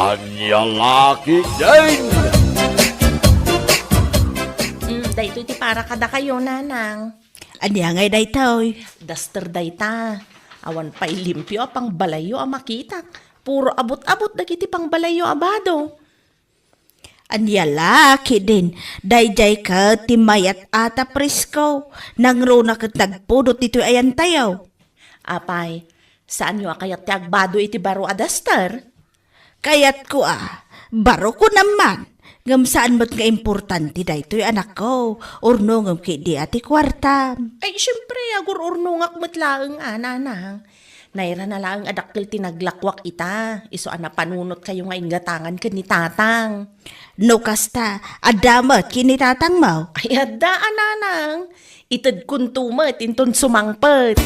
Anyang laki din! Dayto iti para kada kayo, nanang. Anya ngay daytoy. Duster dayta. Awan pa'y limpyo apang balayo a makita. Puro abot-abot dagiti pang balayo abado. Anya laki din. Dayjay ka timayat ata presko. Nangro na kat nagpudot ito ayan tayo. Apay, saan nyo akayat ti agbado iti baro a duster? Kayat ko baro ko naman. Ngam saan mo't nga importante daytoy anak ko. Urno ngam kidi ati kwarta. Ay, syempre, agur-urnungak matlaang nanang. Naira na lang adakil tinaglakwak ita. Iso ana panunot kayo nga ingatangan ka ni tatang. No kasta, adamat kinitatang mo. Ay, adaan nanang. Itad kuntumat, inton sumangpet.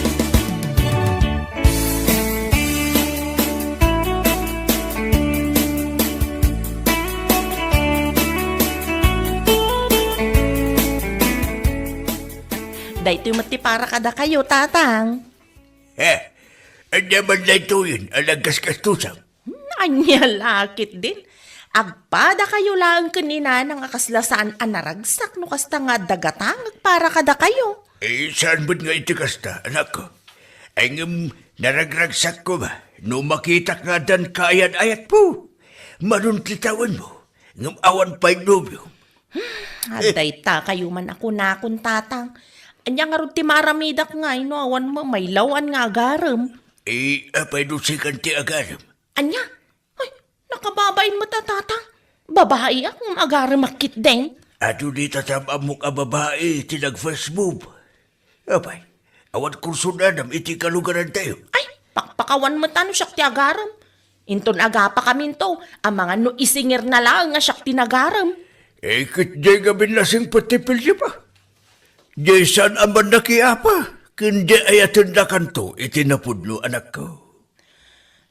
Dahito mati para kada kayo, tatang. Anya man na ito yun, alagas-kastusang. Anya lakit din. Agpada kayo lang kanina nang akaslasaan anaragsak no kasta nga dagatang para kada kayo. Saan ba't nga iti kasta, anak ko? Ay naragragsak ko ba? No makita nga dan kaayat-ayat po. Manuntitawan mo. Ngam awan pa'y nobyo. Aday ta kayo man ako nakon tatang. Anya nga rin ti maramidak nga no awan mo may lawan nga agaram. Apay nusikan ti agaram. Anya? Ay, nakababain mo tatang. Babae akong agaram makit din. Ato di tatamamok a babae ti nag-first move. Apay, awan kursunadam iti kalugaran tayo. Ay, pakpakawan mo tano siyak ti agaram. Inton agapa kami to, ang mga no isingir na lang nga siyak ti nagaram. Kitjay nga binasing patipil siya pa. Jay saan aman nakiapa. Kundi ayatun na kanto iti napudlo anak ko.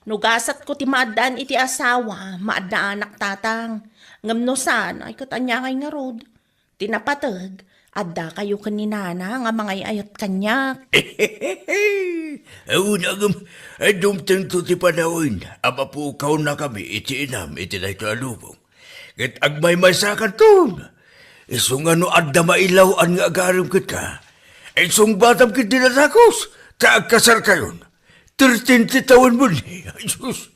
Nugasat ko ti maadaan iti asawa, maadaan anak tatang. Ngam no saan, ay katanya kay nga rod. Tinapatag, adda kayo kaninana nga mga ayat kanyak. Aunagam, dumtang to ti panahon, amapukaw na kami iti inam iti na ito alubong. Kat agmay masakan to. Isong ano adda mailawan nga agaram kita. Isong batam kit dinatakos. Taag kasar kayon. 13 taon mo ni. Ay, sus.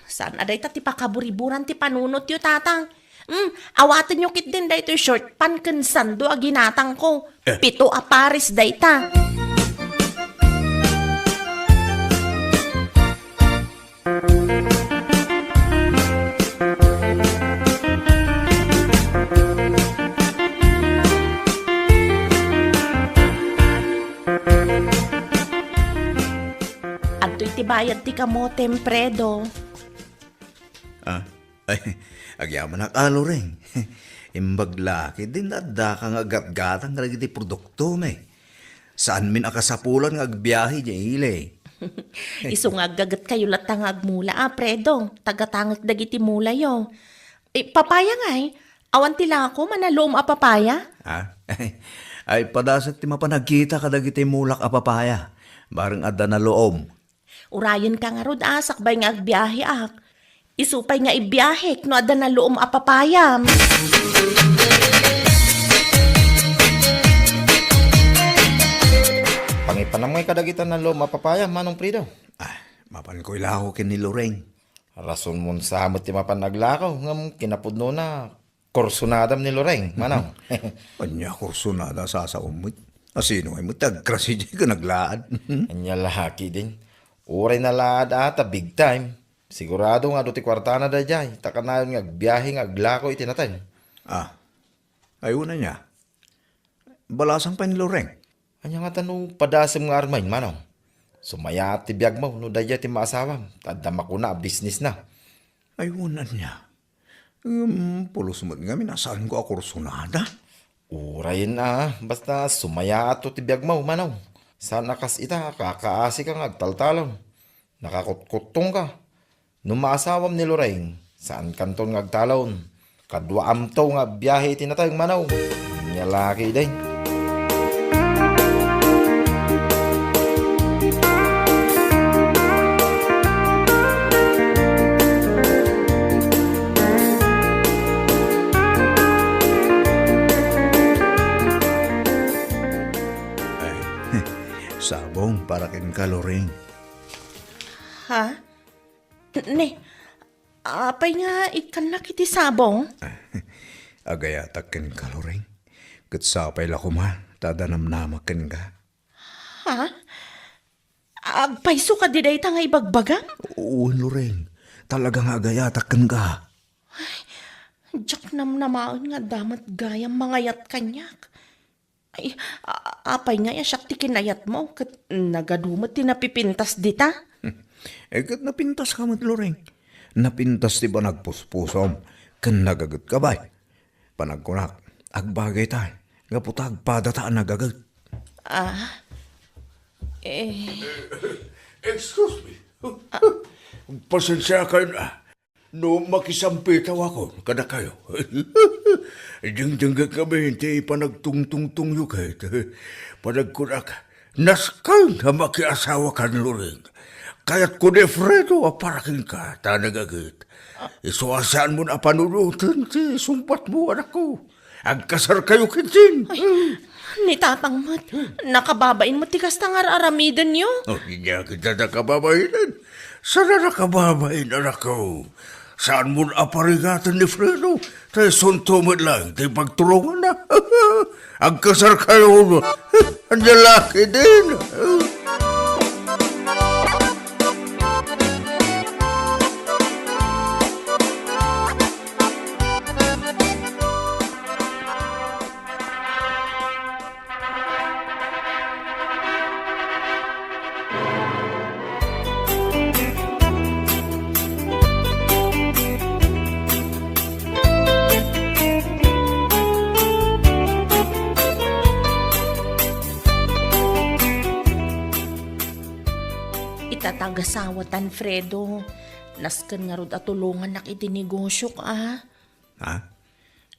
Saan aday ta ti pakaburiburan ti panunot yo tatang. Awatin nyo kit din da ito short pan kansando a ginatang ko. 7 a paris day ta. Iti bayad ti kamo tempredo. Ay, agyaman akalo rin. Imbaglaki din adda kang agat-gatang nga iti produkto me. Saan min akasapulan nga agbiyahe di ile. Iso nga gagat kayo latang agmula predo. Tagatangag dagiti mula yo. Papaya nga awan tila ako manalom a papaya. Ay padasat ti mapanagkita kadagiti mulak a papaya. Bareng adda na loom. Urayan ka nga rod sakbay nga agbiyahe ak. Isupay nga ibiyahe no ada na loom a papayam. Pangipanamay kadagitan na loom a papayam, manong Prido. Mapan ko ilaho kin ni Loreng. Rason mo sa amot ti mapan naglakaw, ngam kinapudno na korsunadam ni Loreng, manong. Anya kurso na da sa umit. Asino ay mo tagkrasi di ka naglaad. Anya lahaki din. Uray na laad ata, big time. Sigurado nga do ti kwartana da jay. Takanayon nga agbiyahe nga aglakaw itinatay. Ayaw na niya. Balasang pa ni Loreng. Anya nga tanong padasam nga armay, manong. Sumaya ti biyag mo, no da ti maasawam. Tadama ko na, business na. Ayaw na niya. Pulos mo nga, minasaan ko ako kursunada. Urayin na, basta sumaya ato ti biyag mo, manong. Sa nakas ita, kakaasi kang agtaltalon. Nakakutkutong ka. Nung maasawam ni Loreng, saan kanton ngagtalon? Kadwa amto nga biyahe tinatayong manaw. Nyalaki din. para kin ka, Loreng. Ha? Ne, apay nga ikan na kiti sabong? Agayatak kin ka, Loreng. Katsapay la kuma, tadanamnamakin ka. Ha? Agpaiso ka di day nga ibagbagang? Oo, Loreng. Talagang agayatak kin ka. Diyak namnamaon nga damat gayang mangayat kanyak. Ay, apay nga ya siyak ti kinayat mo. Kat nagadumot ti napipintas dita. Kat napintas ka mat, Loreng. Napintas ti ba nagpuspusom? Kan nagagat ka ba? Panagkunak, agbagay tayo. Ngaputag padataan nagagat. Excuse me. Pasensya kayo na. No makisampitaw ako, kada kayo. Ding-dingga kami, hindi panagtungtungtung yukit. Panagkunak, naskal na makiasawa ka ng Loring. Kaya't ko ni Fredo, aparakin ka, tanagagit. Isuasaan mo na panunutin, ti sumpat mo, anak ko. Agkasar kayo kitin. Ni tatang mat, nakababain mo tikas tangar aramidan nyo. Oh, hindi kita nakababayin. Sana nakababayin, anak ko. Saan mo aparigatan ni Fredo? Tayo sunto mo lang, tayo pagtulungan na. Ang kasar kayo, ang lalaki din. Itatagasawa Fredo. Nasken nga rod atulungan nak iti negosyo ka. Ha?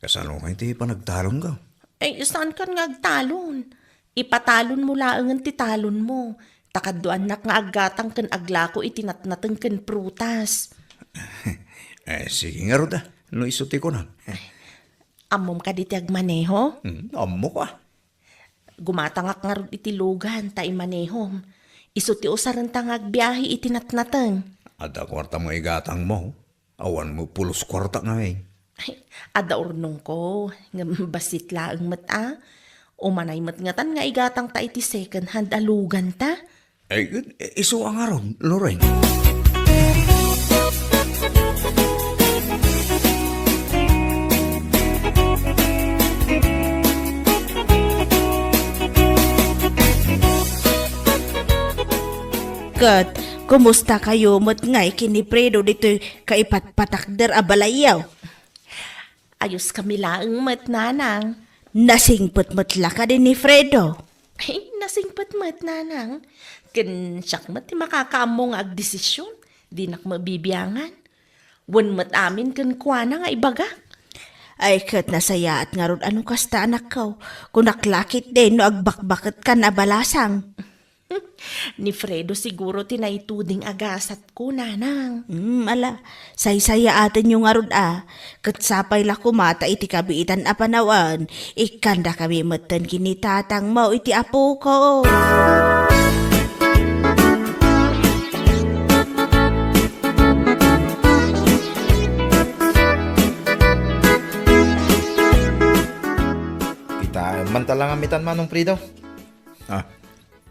Kasano kayo ti panagtalong ka? Eh, saan kan nga agtalon? Ipatalon mo laangan ti talon mo. Takaddoan nak nga aggatang ken aglako itinatnateng ken prutas. Sige nga Roda. No isuti ko na. Amom ka diti agmaneho? Amo ka. Gumatangak nga rod iti lugan ta imanehom. Isu ti usaran tang agbiyahe itinatnateng. Ada kwarta mo igatang mo. Awan mo pulos kwarta nga eh. Ada urnong ko, nga basit laang mata. Umanay matngatan nga igatang ta iti second hand alugan ta. Iso ang aron, Loreng. Kat, kumusta kayo mo't ngay kini Fredo dito kaipatpatakder abalayaw? Ayos kami laang mat nanang. Nasingpot mo't laka din ni Fredo. Ay, nasingpat mat nanang. Ken siyak mat ti makakaamong agdesisyon. Di nak mabibiyangan. Wan mat amin ken kuana nga ibagak. Ay kat nasaya at nga ron ano kasta anak ko. Kung naklakit din no agbakbakit ka na balasang. Ni Fredo siguro tinaituding agasat ko, nanang. Ala, say-saya atin yung arod Katsapay la kumata iti kabiitan apanawan. Ikanda kami matan kinitatang mo iti apo ko. Kita mantalang amitan manong Fredo.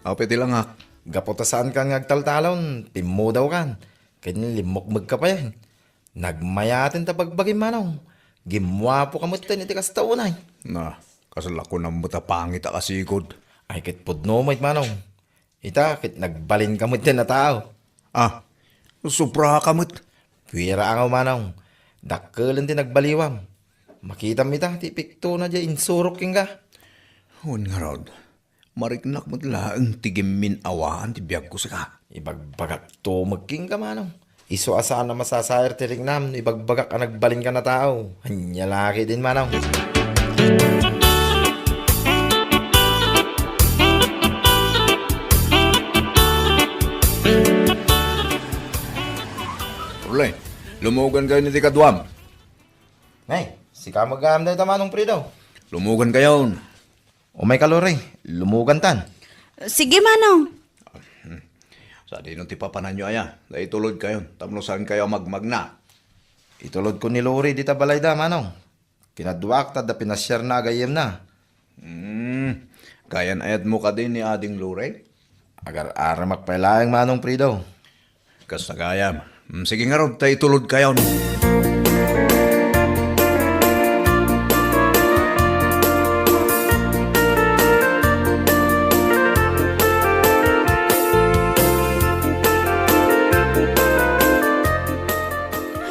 Apiti lang ha. Gapotasaan ka nga agtaltalon, timo daw kan. Kanya limokmag ka pa yan. Nagmayatin ta pagbagay manong. Gimwapo ka mo iti kas taunay. Na, kasala ko na muta pangit kasigod. Ay kit pudno mo manong. Ita kit nagbalin ka mo iti na tao. Supra ka mo't. Pwera ang manong. Dakkelan ti nagbaliwam. Makita mo ita, ti pikto na dya insurok king ka. Hun nga Rod. Mariknak mo't laang tigimin awaan ti biyag ko sa ka. Ibagbagak to magking ka manong. Iso asaan na masasayar ti ringnam, ibagbagak ang nagbalin ka na tao. Hanya laki din manong. Ulay, lumugan kayo ni Tikadwam. Ay, si ka mag-aamday ta manong Fredo. Lumugan kayo. O may kalore, lumugan tan. Sige manong. Sa di nung ti papanan nyo aya, dahil tulod kayo, tapno saan kayo magmagna. Itulod ko ni Lori dita balay da, manong. Kinaduak ta da pinasyar na agayem na. Kayan ayat mo ka din ni Ading Lure? Agar-ara magpailayang manong Prido. Kas na kaya. Sige nga ron, tayo tulod kayo.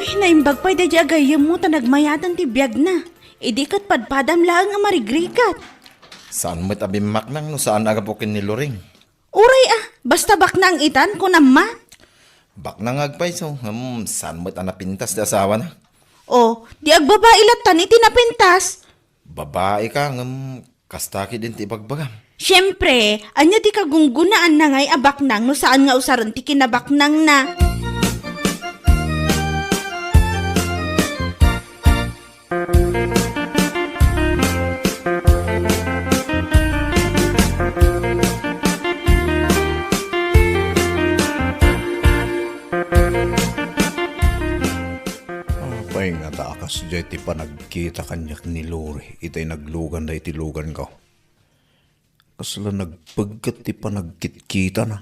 Ay, naimbag pa'y da di agayam mo tanagmayatan ti biyag na. Idi kat padpadam lang ang marigrikat. Saan mo't abimak nang no saan agapukin ni Loring? Uray basta bak na ang itan ko naman. Bak na ngagpay so, saan mo't anapintas di asawa na? O, di agbabae tan iti napintas. Babae ka, kastaki din ti bagbagam. Siyempre, anya ti kagunggunaan na ngay abaknang no saan nga usaran ti kinabaknang na. Pay nga takas dyan ti pa nagkita kanyak ni Lore. Itay naglugan da iti lugan ko. Kasla nagpagkat ti pa nagkitkita na.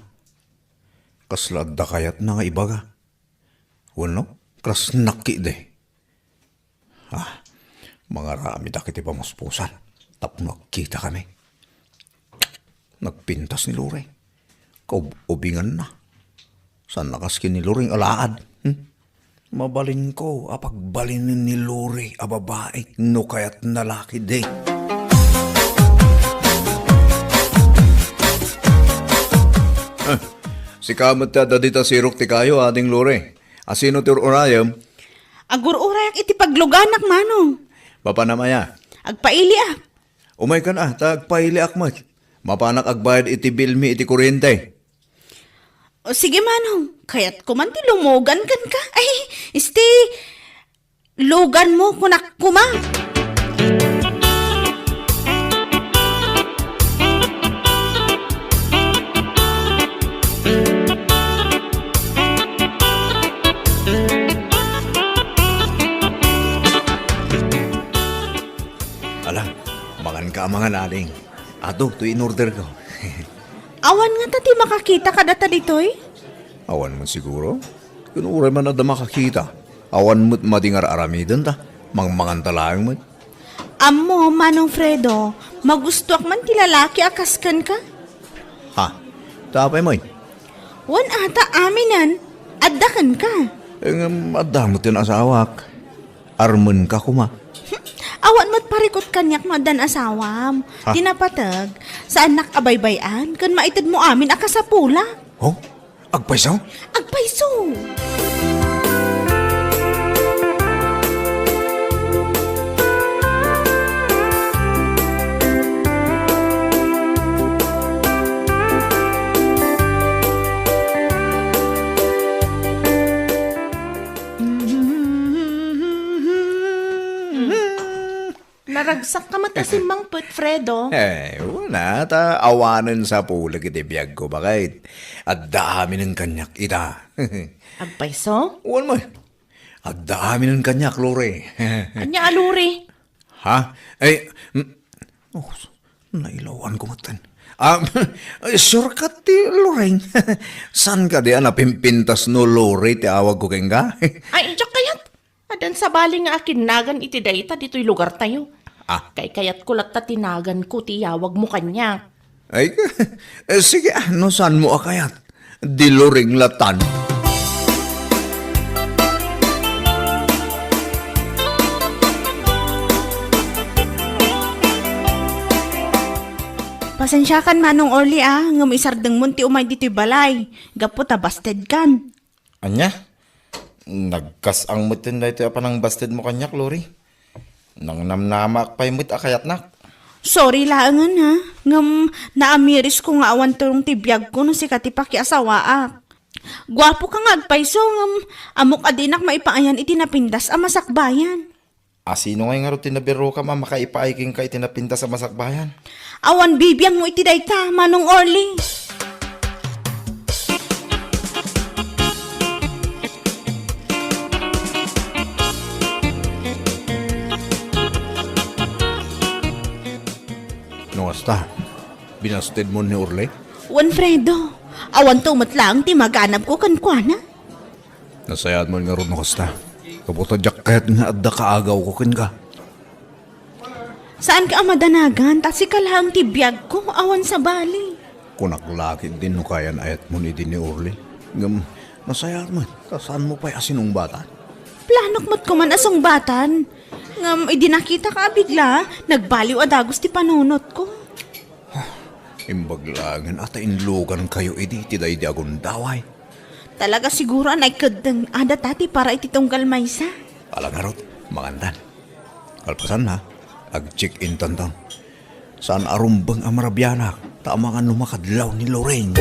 Kasla adda kayat na nga ibaga. Wano? Kras naki de. Mga rami da kiti pamuspusan. Tapno nagkita kami. Nagpintas ni Lore. Kaubingan na. San nakaskin ni Lore alaad? Mabalin ko, apagbalinin ni Lore, a babae, no kaya't nalaki de. Si kamat ta dadita sirok ti kayo, ading Lore. Asino ti urayam? Agur-urayak iti pagluganak manong. Papa namaya. Agpaili Umay ka na, tagpaili akmat. Mapanak agbayad iti bilmi iti kuryente. O sige manong, kaya't kuman ti lumogan kan ka. Ay, lugan mo kunak kuma. Ala, mangan ka mga naling. Ato, to in order ko. Awan nga tati makakita ka data ditoy. Awan mo siguro? Kunuray man na da makakita. Awan mo't madingar aramidan ta. Mangmangan talayang mo. Amo, Manong Fredo, magustuak man ti lalaki akaskan ka? Ha? Tapay mo. Wan ata aminan, addakan ka. Adamot yun asawak. Arman ka kuma. Awan mo't parikot kanyak madan asawam. Ha? Tinapatag, sa anak abaybayan, kan maitid mo amin akasapula. Oh? Agpaisaw? Agpaiso! Naragsak ka mata si Mang Put, Fredo. Wala ta. Awanan sa pulag iti biyag ko bakit. At dami ng kanyak ita. Agpaiso? Uwan mo. At dami ng kanyak, Lore. Anya aluri. Ha? Nailawan ko matan. Sure ka ti, Loreng. San ka di napimpintas no, Lore, ti awag ko keng ka? Ay, injak kayat. Adan sa baling nga akinagan iti dayta dito'y lugar tayo. Kay kayat kulat ta tinagan ko tiyawag mo kanya. Ay, sige, no saan mo akayat? Di Loreng latan. Pasensya kan Manong Orly ngam isardeng munti umay dito'y balay. Gapo ta busted kan. Anya? Nagkasang mutin na ito pa ng busted mo kanyak, Lori. Nang namnamak pa'y mut akayat nak. Sorry laangan ha. Ngam naamiris ko nga awan turong tibiyag ko no si katipaki asawaak. Gwapo ka nga agpaiso ngam amok adinak maipaayan iti napindas a masakbayan. Sino ngay nga ro tinabiro ka makaipaaiking ka itinapinta sa masakbayan? Awan bibiyang mo iti dayta, Manong Orly. Kasta, binasted mo ni Orle? Wan Fredo, awan tumat lang ti maganap ko kan kuana. Nasayad mo nga ron no kasta. Kabutadyak kahit nga adda kaagaw ko kin ka. Saan ka amadanagan? Ta si kalahang ti biyag ko awan sa bali. Kunaklakid din no kayan ayat mo ni din ni Orle. Ngam, nasayad mo. Saan mo pa'y asinong bata? Planok mo't ko man asong batan. Ngam, idinakita ka bigla. Nagbaliw adagos ti panunot ko. Imbaglangan at inlugan kayo iti tiday di agon daway. Talaga siguro anay kadang ada tati para ititunggal maysa. Alangarot, magandan. Kalpasan na, ag-check-in tantan. Saan arumbang amarabyanak, taamangan lumakadlaw ni Lorraine.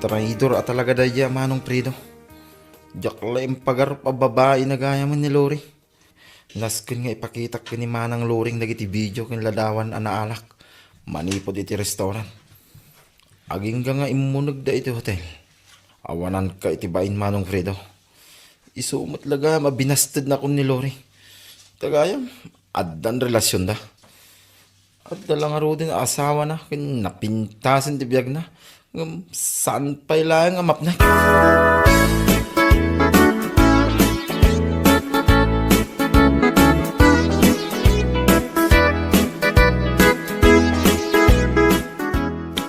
Traidor at talaga daya manong Fredo. Diyak laim pagar pa babae na gaya man ni Lori. Naskin nga ipakita ka ni manang Loring dagiti video kin ladawan anaalak. Manipod iti restaurant. Aging nga imunag da iti hotel. Awanan ka iti bain manong Fredo. Isumot laga mabinasted na kun ni Lori. Tagayam, addan relasyon da. At dalang aro din asawa na kin napintasin ti biyag na. Saan pa ilang amap na?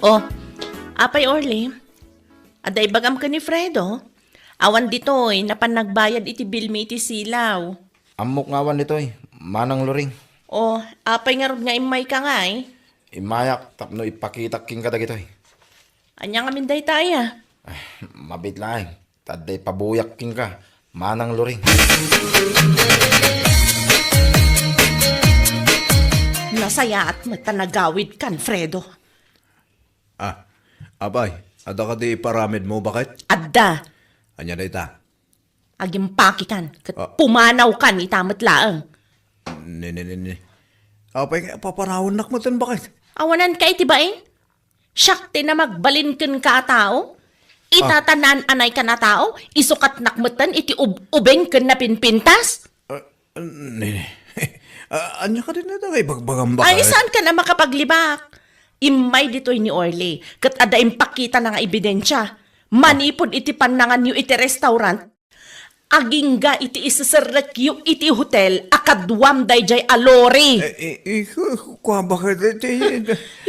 Oh, apay Orly. Aday bagam ka ni Fredo. Awan ditoy, napanagbayad iti bill mi iti silaw. Amok ngawan nito manang Loring. Oh, apay nga rod nga imay ka nga eh. Imayak tapno ipakita king kadagito Anya nga minday taya. Mabit lang. Taday pabuyak king ka. Manang Loring. Nasaya at matanagawid kan, Fredo. Abay, ada ka di paramid mo bakit? Adda, Anya na ita? agimpaki kan, kat pumanaw kan itamat laang. Ni. Abay, paparawon nakmatan bakit? Awanan ka itibain? Syakti na magbalin kan ka tao? Itatanan anay ka na tao? Isukat nakmatan iti ubeng kan na pinpintas? Ni. Anya ka din na ita kay bagbagam bakit? Ay, saan ka na makapaglibak? Imay dito'y ni Orly, kat ada impakita na nga ebidensya. Manipod iti panangan yu iti restaurant, agingga iti isasarek yu iti hotel, akadwam dayjay alori. Kwa bakit iti?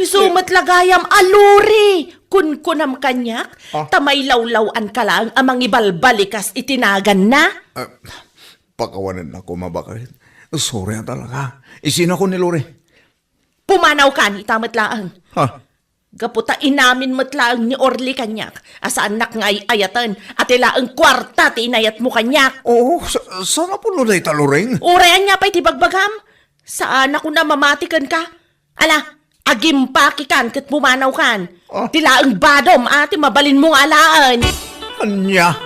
Isumat lagayam alori. Kunam kanyak, tamay lawlawan ka lang amang ibalbalikas itinagan na. Pakawanan ako mabakit. Sorry talaga. Isin ako ni Lore. Pumanaw ka ni tamat laang. Ha? Gaputa inamin mo't laang ni Orly kanyak. Asa anak nga ayatan at ilaang kwarta ti inayat mo kanyak. Oo, saan na po Lore ita Loreng? Urayan niya pa'y tibagbagam. Saan ako na mamatikan ka? Ala, agimpaki kan kat pumanaw kan. Tilaang badom ati mabalin mong alaan. Anya?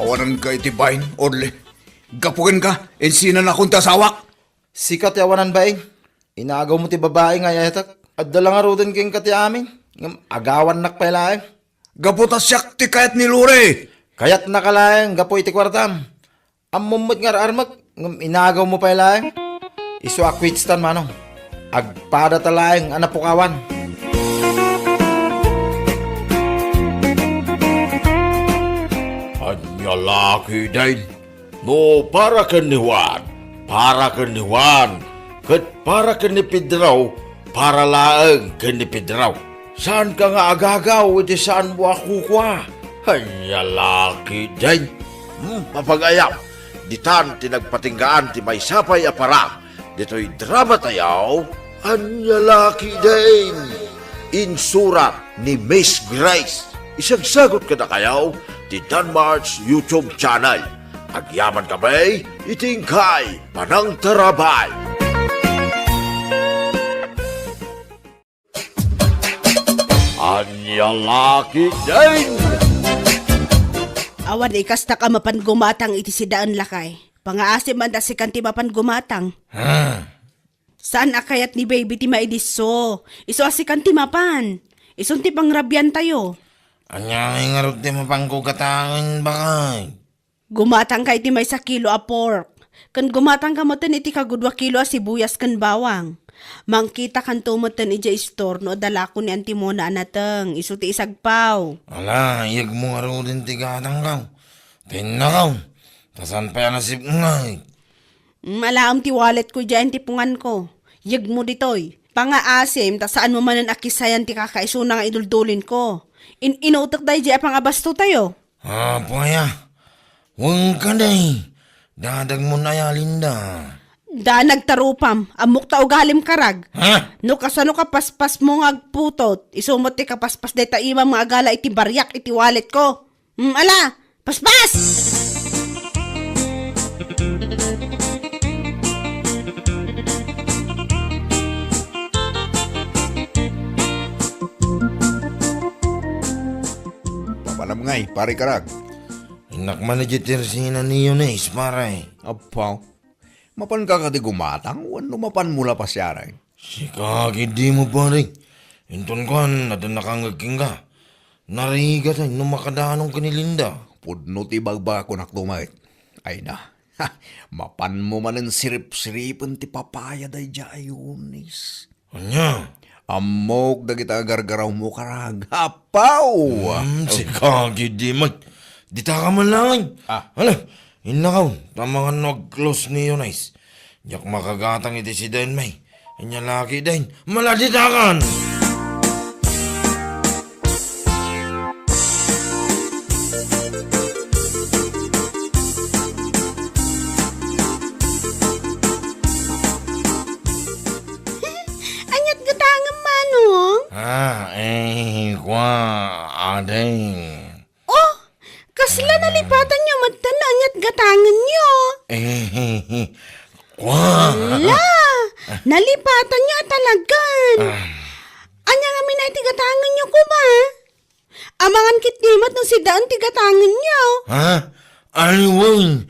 Awanan ka itibayin, Orle. Gapukin ka, insinan akong tasawak. Sikat yawanan baing. Inaagaw mo ti babae nga yatak. At dalang arudan king kati amin. Agawan nak pailaeng. Gaputas siyak ti kayat ni Lore. Kayat nakalaeng gapo iti kwartam. Ammumot nga armak. Inagaw mo pailaeng. Isu akwitstan manong. Agpada talaeng anapukawan. Anya laki dain. No, para ka ni Juan. Para ka ni Juan. Kat para ka ni Pedraw. Para laang ka ni Pedraw. Saan ka nga agagaw? Iti saan mo ako kwa? Anya laki dain. Papagayam. Ditan tinagpatinggaan ti may sapay apara. Dito'y drama tayaw. Anya laki dain. Insurat ni Miss Grace. Isang sagot ka na kayaw ti Danmar's YouTube channel. Agyaman kabay, itingkay, panang tarabay. Anyang laki din! Awan ikas na ka mapan gumatang iti si daan lakay. Pangaasim man da si kanti mapan gumatang. Saan akayat ni baby ti maidiso? Iso asi kanti mapan. Isun ti pangrabyan tayo. Anyang nga rin ti mapangkugatangin bakay. Gumatang ka iti may sa kilo a pork. Kan gumatang ka mo iti kagudwa kilo a sibuyas kan bawang. Mangkita kan tumutan ija store no dala ko ni Antimona anateng. Isu ti isagpaw. Ala, iyag mo nga rin ti gatang kaw. Tinakaw. Tasan pa yan nasip ngay. Malaam ti wallet ko dyan ti pungan ko. Yag mo ditoy. Pangaasim, ta saan mo man ang akisayan ti kakaisuna nga iduldulin ko. Inuutok dahi dyan pangabasto tayo. Paya. Huwag ka day. Dadag mo na ya, Linda. Da nagtarupam, amok ta ugalim karag. Ha? No kasano ka paspas mo nga agputot, isumot ti kapaspas day ta ima mga agala iti baryak iti wallet ko. Ala, paspas! Papalam ngay, pare karag. Inak man na jitirsinan niyo na isparay. Apaw. Mapan ka kati gumatang, wano mapan mula pa siya rin. Si kaki di mo pare. Inton kan, nadan nakangagking ka. Nariga tayo nung makadanong kanilinda. Pudno ti bagba ko naktumait. Ay na, mapan mo man ang sirip-siripan ti papaya day ayunis. Anya? Amok dagita gargaraw mo karag. Apaw! Si kaki di mo. Dita ka man lang. Hala, inakaw. Tama nga nag-close ni Yunais. Yak makagatang iti si Dain may. Inya laki Dain. Maladitakan! Anyat gatangam manong? Kwa, adeng. Oh, kasla nalipatan niyo matan na anyat gatangan niyo. Kwa. La, nalipatan niyo talagan. Anya nga minay tigatangan niyo ko ba? Amangan kitnimat ng si daan tigatangan niyo. Ha? Ayun.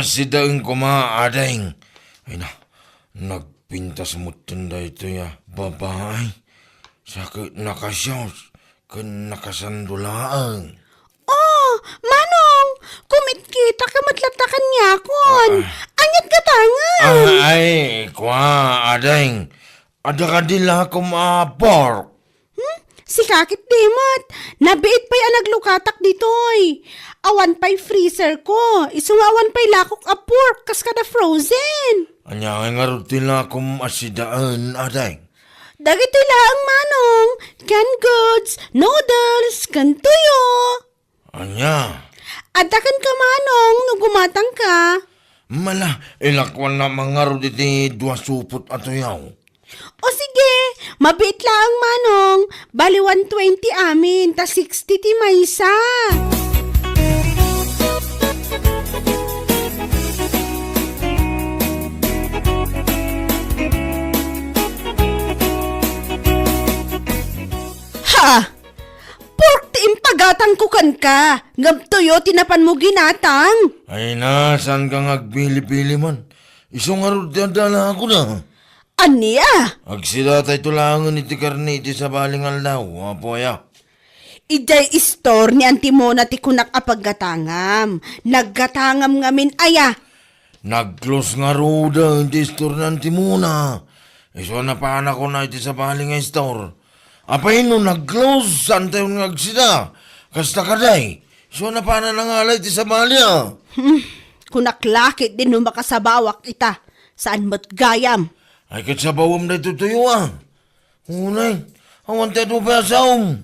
Si Dain kumaadeng. Ay na, nagpintas mo tanda ito ya. Babae. Sakit nakasyos. Kan nakasandulaan. Oh, manong, kumit kita ka matlatakan niya kon. Anyat gatangan. Ay, kwa, adeng. Ada ka dila kumapor. Si kakit dimot, nabiit pa'y naglukatak ditoy. Awan pa'y freezer ko, isungawan pa'y lakok a pork, kas kada frozen. Anya nga rutila kumasidaan, adeng. Dagiti lang manong, canned goods, noodles, kan tuyo. Anya? Adakan ka manong, no gumatang ka. Mala, ilakwan na mga ruditi dua supot ato yaw. O sige, mabiit lang manong, bali 120 amin, ta 60 ti maysa. Ha! Pork ti impagatang kukan ka. Ngabtoyo tinapan mo ginatang. Ay na, saan ka ngagbili-pili man? Isong arod dala ako na. Aniya? Agsida tayo tulangan iti karne iti sa baling aldaw, apoya. Ijay istor ni Antimona ti kunak apaggatangam. Naggatangam ngamin aya. Nag-close nga roda, iti store ng timuna. Iso na pa anak ko na iti sa baling store. Apay no nag-close, saan tayo ngagsida? Kasta ka day. Iso na pa na nangalay iti sa balya. Kunak lakit din no makasabawak ita. Saan mo't gayam? Ay kat sa bawam na itutuyo ah. Unay, awan tayo pa saom.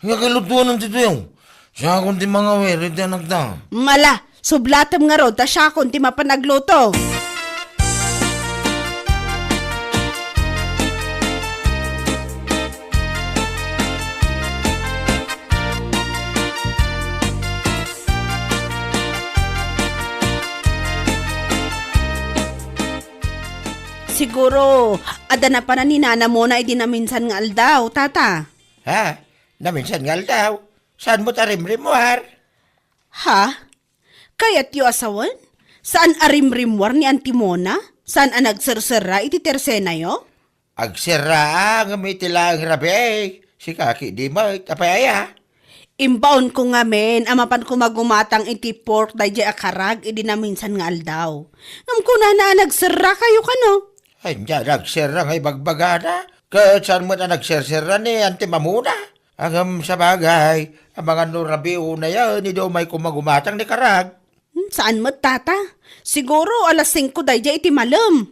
Nga kalutuan ng tituyo. Siya akong ti mga weri ti anak ta. Mala, sublatam nga rod, ta siya kung ti mapanagluto. Siguro, ada na pa na ni nana mo na idi na minsan nga aldaw, tata. Ha? Naminsan nga daw. Saan mo tarimrim mo, har? Ha? Kaya't yu asawan? Saan arimrimwar ni Antimona? Saan ang nagsarsara iti tersena yo? Agsira nga may tilang rabi. Si kaki di mo, tapaya. Imbaon ko nga men, amapan ko magumatang iti pork dayjay akarag, idi na minsan nga aldaw. Ngam ko na nagsara kayo kano? Ay, niya, nagsira nga ibagbagana. Kahit saan mo na nagsira ni Auntie Mamuna. Ang sa bagay, ang mga nurabi una yan, hindi daw may kumagumatang ni Karag. Saan mo tata? Siguro alas 5 dayjay iti malam.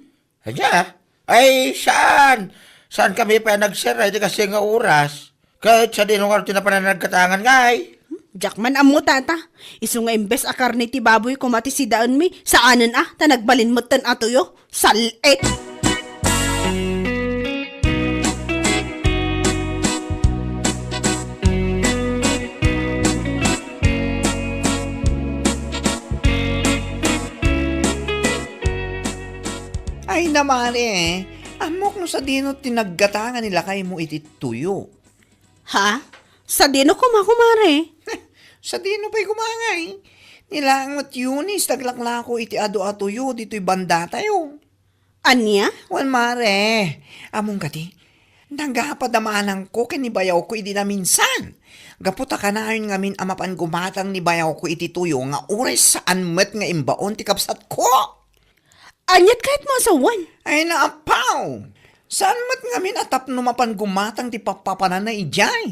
Anya? Ay, saan? Saan kami pa nagsira? Hindi kasi nga oras. Kahit sa dinungar tinapananagkatangan nga ay. Jakman amo tata. Isu nga imbes akar ni ti baboy kumati si daan mi. Saanan ta nagbalin mo tan atuyo. Salit! Ay naman amok no sa dino tinaggatangan nila kay mo iti tuyo. Ha? Sa dino kumakumare? Sa dino pa'y kumangay. Nilang mat Yunis, taglaklako iti ado-atuyo, dito'y banda tayo. Anya? Wan mare, among kati, nagapadamanang ko kinibayaw ko iti na minsan. Gaputa ka na yun ngamin amapan gumatang ni bayaw ko iti tuyo nga oras saan met nga imbaon ti kapsat ko. Anyat kahit mo asawan? Ay naapaw! Saan mat ngamin atap numapan gumatang ti papapanan na ijay?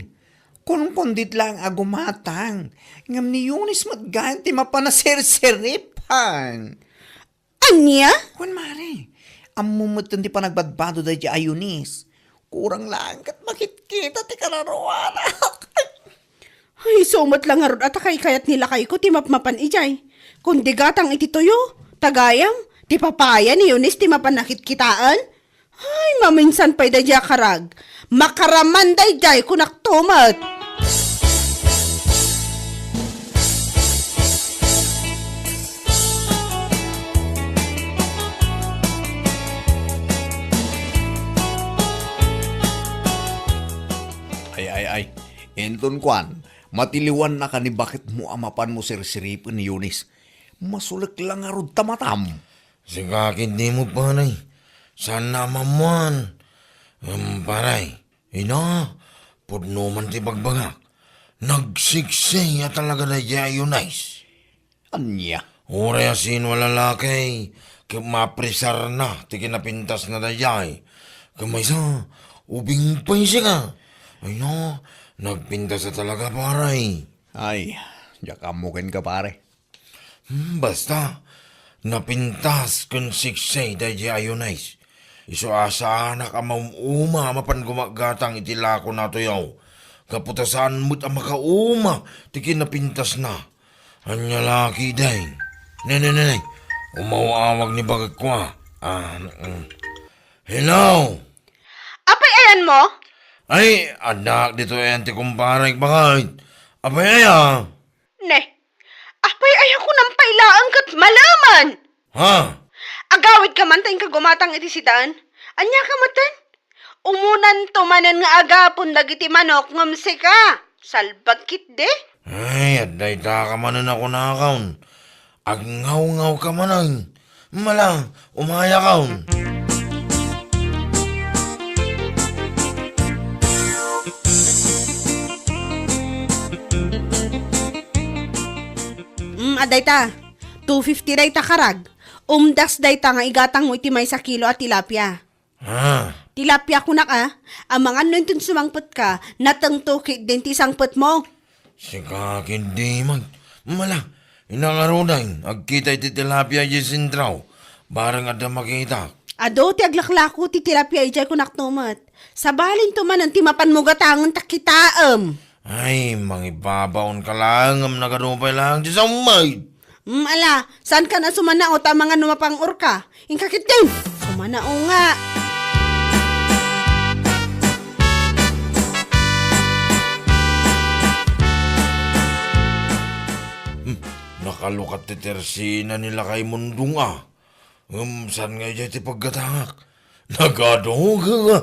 Kung kundit lang agumatang, ngam ni Yunis mat gayan ti mapanaser-seripan. Anya? Kung mare, amumutan ti panagbadbado da di ayunis. Kurang lang kat makikita ti kararuanak. Ay, sumat lang nga ron at kayat nila kay ko ti mapmapan ijay. Kung di gatang iti tuyo, tagayam, ti papaya ni Yunis ti mapanakit kitaan. Ay, maminsan pa'y da diya karag. Makaraman day jay kunak tumat. Ay. Enton kwan, matiliwan na ka ni bakit mo amapan mo sirsiripin ni Yunis. Masulik lang nga rod tamatam. Sigakin di mo panay. Saan naman man? Paray, ina, pudno man ti bagbagak. Nagsiksay at talaga na yayo nice. Anya? Ure asin wala lakay. Mapresar na, ti kinapintas na dayay. Kamaysa, ubing pa siya. Ay no, nagpintas na talaga paray. Ay, jakamukin ka pare. Basta, napintas kun siksay dayay nice. Iso asa anak amam uma mapan gumagatang itilako na to yaw. Kaputasan mo't ang makauma, tikin napintas na. Anya laki day. Nenenenay, umawawag ni bagag kwa. Hello? Apay ayan mo? Ay, anak dito yan ti kumparay bakit? Abay aya. Ne, apay ayaw ko nang pailaan kat malaman. Ha? Agawid ka man tayong kagumatang iti sitaan. Anya ka matan? Umunan tumanan nga agapon dagiti manok ngamsi ka. Salbagkit de. Ay, aday ta ka manan ako nakaon. Agngaw-ngaw ka manan. Malang, umaya kaon. Aday ta. 250 day ta karag. Umdas day ta nga igatang mo iti may sa kilo at tilapia. Ha? Tilapia ko na ka. Ang mga nuntin sumangpot ka, natangtukit din ti sangpot mo. Sikakin di man. Malang, inangarunan. Agkita iti tilapia di sindraw. Barang ada makita. Ado ti aglaklako ti tilapia ijay ko naktumat. Sa balin tumanan ti mapan mo gatangan takitaam. Ay, mangibabaon ka lang. Am nagarupay lang di sa umay. Ala, saan ka na sumanao ta mga numapang orka? Inkakit din! Sumanao nga! Nakalukat ti tersina nila kay mundong saan nga dyan ti pagkatangak? Nagadong ka nga.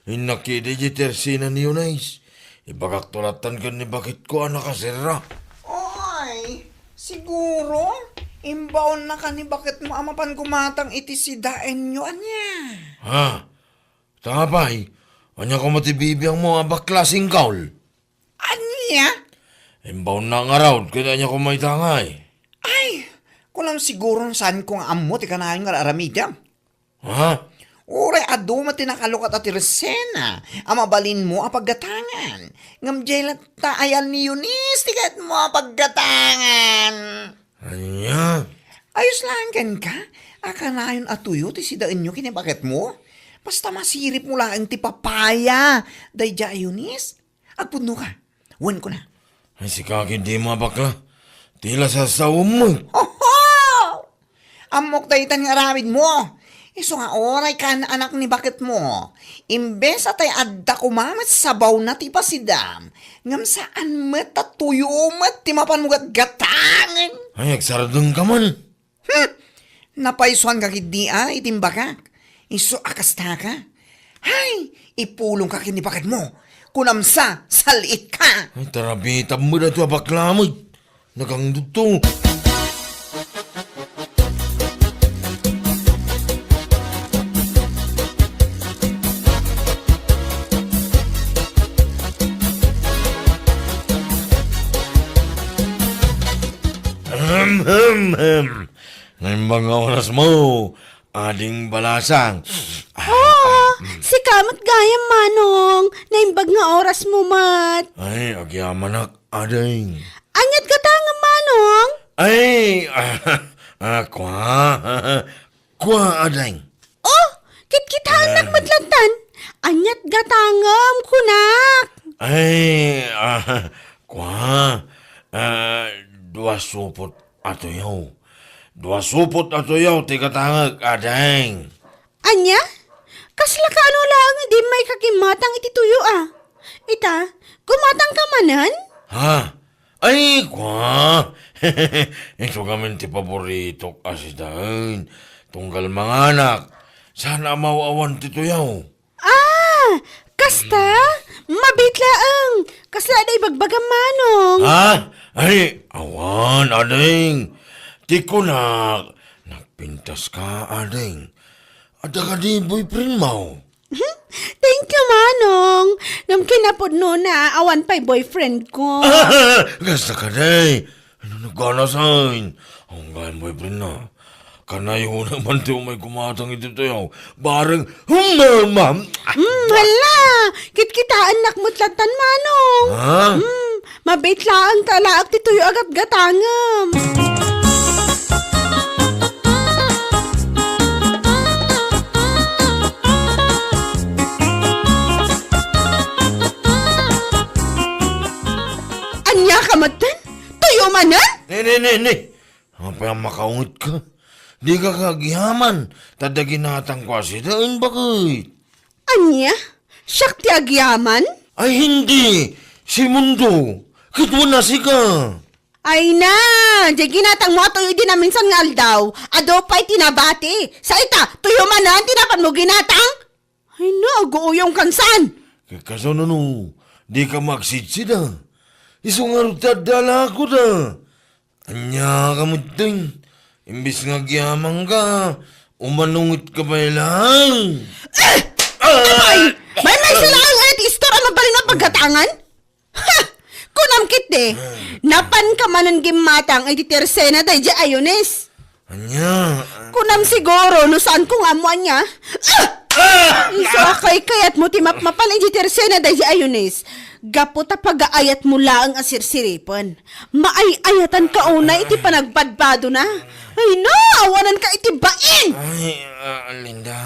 Inakida ti tersina ni Yunais. Ibagaktulatan ka ni bakit ko anak ka sira. Oy, siguro, imbaon na ka ni bakit mo amapan kumatang iti si daen nyo, anya. Ha? Tapay, anya ko matibibiyang mo ang baklasing kaul. Anya? Imbaw na nga raw, kaya anya ko may tangay. Ay, kulang siguro saan kong amo ti kanayon nga aramidam. Ha? Uray, ado matinakalukat at resena. Amabalin mo ang paggatangan. Ngam jelat taayan ni Eunice, tigat mo ang paggatangan. Anya? Ayos lang kan ka. Akanayon atuyo, ti si daan nyo kinibakit mo. Basta masirip mo lang ti papaya. Dayja, Eunice. Agpuno ka. Wan ko na. Ay, si Kaki di mga bakla. Tila sa sawom mo. Oho! Amok daytan nga aramid mo. Iso nga oray ka na anak ni bakit mo. Imbes atay adda kumamat sabaw na ti pasidam. Ngam saan met at tuyo met ti mapanugat gatangan. Ay, agsaradong ka man. Napaisuan ka kidi itimbakak. Iso akasta ka. Hay, ipulong ka kini bakit mo. Kunamsa, salit ka. Ay, tarabitab mo na ito bakla mo. Nagang duto. Ngayon mga oras mo, ading balasang. Si kamot gaya manong, naimbag nga oras mo mat. Ay, agyamanak, ading. Anyat ka ta nga manong? Ay, kwa, ading. Oh, kitkitahan madlantan. Anyat gatangam kunak. Ay, kwa, dua supot ato yaw. Dua supot ato yaw, tigatangag, ading. Anya? Kasla ka ano lang, di may kakimatang iti tuyo ah. Ita, kumatang ka manan? Ha? Ay, kwa. Ito kami ti paborito kasi dahil. Tunggal mga anak. Sana mawawan ti tuyaw. Ah, kasta? Mabitlaang. Kasla day bagbagang manong. Ha? Ay, awan, ading. Tikunak. Nagpintas ka, ading. Ada ka di boyfriend mo. Thank you, manong. Ngam kinapod no na awan pa'y boyfriend ko. Gasta ka day. Ano nagkanasain? Ang gayang boyfriend na. Kanayo naman tiyo may kumatang ito tayo. Bareng humamam. Hala, kitkitaan nakmutlatan manong. Ha? Mabitlaang talaak ti tuyo agat gatangam. Anya ka matan? Tuyo manan? Ne. Ang pa makaungit ka. Di ka kagihaman. Tadaginatang ko si dain bakit? Anya? Siyak ti agyaman? Ay hindi. Si Mundo. Kitwa na si ka. Ay na, di ginatang mo tuyo din na minsan nga aldaw. Ado pa'y tinabati. Sa ita, tuyo manan, tinapan mo ginatang? Ay na, aguuyong kansan. Kaso no, di ka magsitsida. Isungarot tadala ko da. Anya ka mo ting. Imbis nga giyamang ka, umanungit ka ba lang? May silang at istora mabalin ang pagkatangan? Ha! Kunam kit napan ka manan gimatang ay titersena day di ayones. Anya? Kunam siguro no saan kung amuan niya. Iso akay kayat mo timap mapan ay titersena day di ayones. Gapo ta pag-aayat mo laang asirsiripan. Maay-ayatan ka una iti panagbadbado na. Ay no, awanan ka iti bain! Ay, Linda.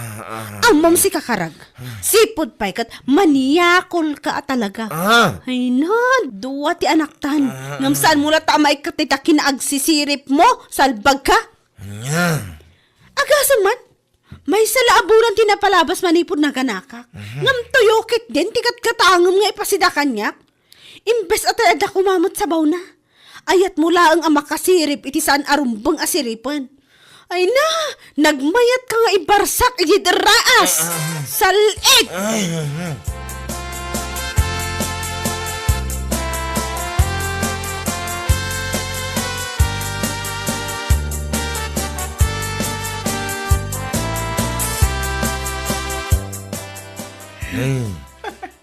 Amam si kakarag. Sipod pa'y kat maniyakol ka talaga. Ay na, duwa ti anak tan. Ngam saan mula tamay ka tita kinagsisirip mo, salbag ka. Anya? Agasan man, may salaabunan tinapalabas manipod na ganaka. Ngam tuyokit din, tikat katangam nga ipasida kanyak. Imbes at ada kumamot sa baw na. Ayat mula ang amakasirip iti saan arumbang asiripan. Ay na, nagmayat ka nga ibarsak iti deraas. Salig!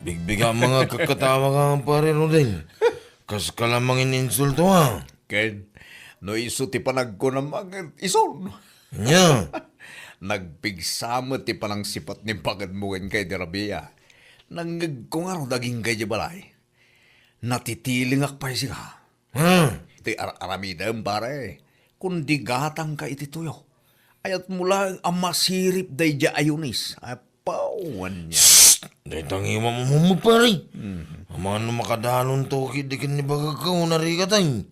Bigbiga mga kakatawa ka pare Rodel. Kas ka lamang ininsulto ha. Ken, no iso ti panag ko na mga ison. Nya, Nagpigsamot ti panang sipat ni pagad mo kay Derabia. Nangag ko nga ro daging kay balay. Natitiling akpay siya. ha? Ti aramidem pare. Kundi gatang ka iti tuyo. Ayat mula ang masirip day ja ayunis. Apawan niya. Dahil tangiwa mo pare. Aman no makadalon to di ka ni bagagaw narikatay.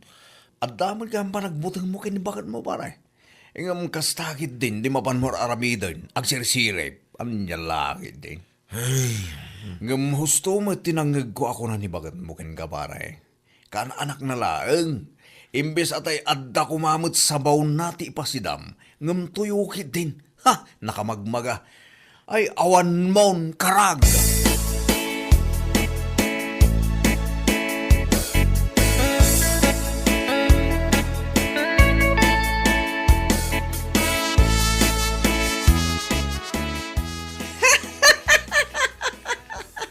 At damag ka ang panagbutang mo kinibakat mo pare. Ingam kastakit din, di mapan mo aramidon. Ang sirsirip, ang nyalakit din. Ngam husto mo tinangag ko ako na nibagat mo kin ka pare. Kan anak na laeng. Imbes atay adda kumamot sa baw nati ipasidam. Ngam tuyukit din. Ha, nakamagmaga. Ay awan mon karag.